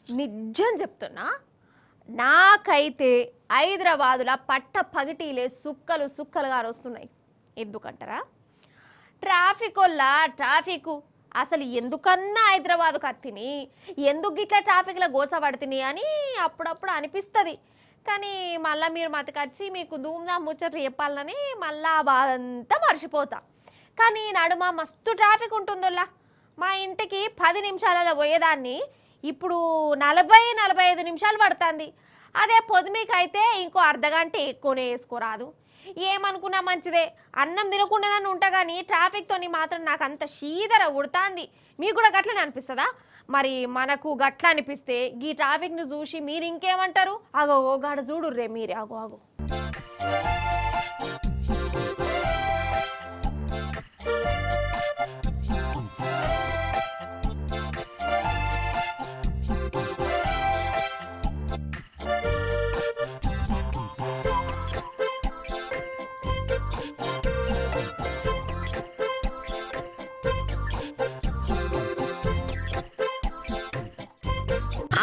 నిజం చెప్తున్నా, నాకైతే హైదరాబాదులో పట్ట పగిటీలే సుక్కలు సుక్కలుగా వస్తున్నాయి. ఎందుకంటారా? ట్రాఫిక్ అసలు ఎందుకన్నా హైదరాబాద్కు అత్తిని, ఎందుకు ఇట్లా ట్రాఫిక్లో గోసపడుతుంది అని అప్పుడప్పుడు అనిపిస్తుంది. కానీ మళ్ళీ మీరు మతకచ్చి మీకు ధూమ్ధాం ముచ్చట్లు చెప్పాలని మళ్ళీ ఆ బాధ అంతా మర్చిపోతా. కానీ నడుమ మస్తు ట్రాఫిక్ ఉంటుందోలా. మా ఇంటికి 10 నిమిషాలలో పోయేదాన్ని ఇప్పుడు 40-45 నిమిషాలు పడుతుంది. అదే పొద్దుమికైతే ఇంకో అర్ధగంట ఎక్కువనే వేసుకోరాదు. ఏమనుకున్నా మంచిదే, అన్నం తినకుండానే ఉంటా, కానీ ట్రాఫిక్తో మాత్రం నాకు అంత శీదర ఉడుతుంది. మీకు కూడా గట్లనే అనిపిస్తుందా? మరి మనకు గట్ల అనిపిస్తే ఈ ట్రాఫిక్ను చూసి మీరు ఇంకేమంటారు? అగో గాడ చూడు రే మీరే, అగో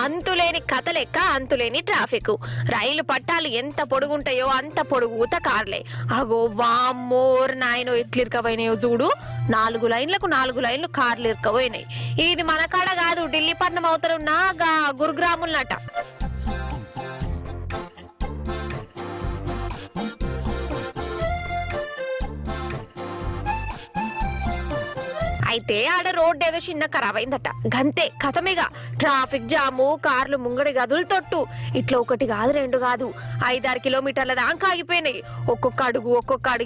అంతులేని కథ లెక్క అంతులేని ట్రాఫిక్. రైలు పట్టాలు ఎంత పొడుగుంటాయో అంత పొడుగుత కార్లే. అగో వామ్మోర్ నాయనో ఎట్లు ఇరకపోయినాయో చూడు. 4 లైన్లకు 4 లైన్లు కార్లు ఇరకపోయినాయి. ఇది మన కాడ కాదు, ఢిల్లీ పట్నం అవతల ఉన్న గురుగ్రాములనట. అయితే ఆడ రోడ్డు ఏదో చిన్న ఖరాబ్ అయిందట, గంతే కథమేగా. ట్రాఫిక్ జాము, కార్లు ముంగడి గదులు తొట్టు. ఇట్లా 1 కాదు 2 కాదు 5-6 కిలోమీటర్ల దాకా ఆగిపోయినాయి. ఒక్కొక్క అడుగు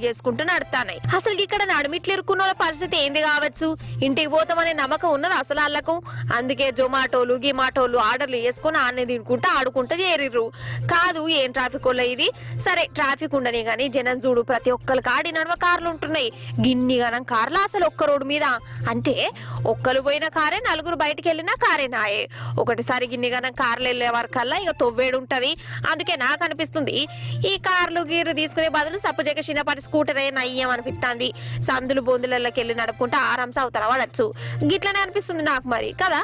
వేసుకుంటూ నడుతాయి. అసలు ఇక్కడ నడుమిట్లు ఇరుక్కున్న వాళ్ళ పరిస్థితి ఏంది కావచ్చు? ఇంటికి పోతామనే నమ్మకం ఉన్నది అసలు వాళ్ళకు. అందుకే జొమాటోలు గిమాటోలు ఆర్డర్లు వేసుకొని ఆనే తినుకుంటూ ఆడుకుంటూ చేరిర్రు. కాదు ఏం ట్రాఫిక్ వల్ల ఇది. సరే ట్రాఫిక్ ఉండని గానీ జనం చూడు, ప్రతి ఒక్కరికి ఆడి నడవ కార్లు ఉంటున్నాయి. గిన్ని గనం కార్లు అసలు ఒక్క రోడ్డు మీద. అంటే ఒక్కరు పోయిన కారే, 4 బయటికి వెళ్ళినా కారే నాయే. ఒకటిసారి గిన్నిగానం కార్లు వెళ్ళే వరకల్లా ఇక తొవ్వేడు ఉంటది. అందుకే నాకు అనిపిస్తుంది ఈ కార్లు గీర్లు తీసుకునే బదులు సప్పుజేక చిన్నపాటి స్కూటరే నయ్యం అనిపిస్తుంది. సందులు బొందులకి వెళ్ళి నడుపుకుంటే ఆరాంస అవతల పడచ్చు. గిట్లనే అనిపిస్తుంది నాకు మరి, కదా?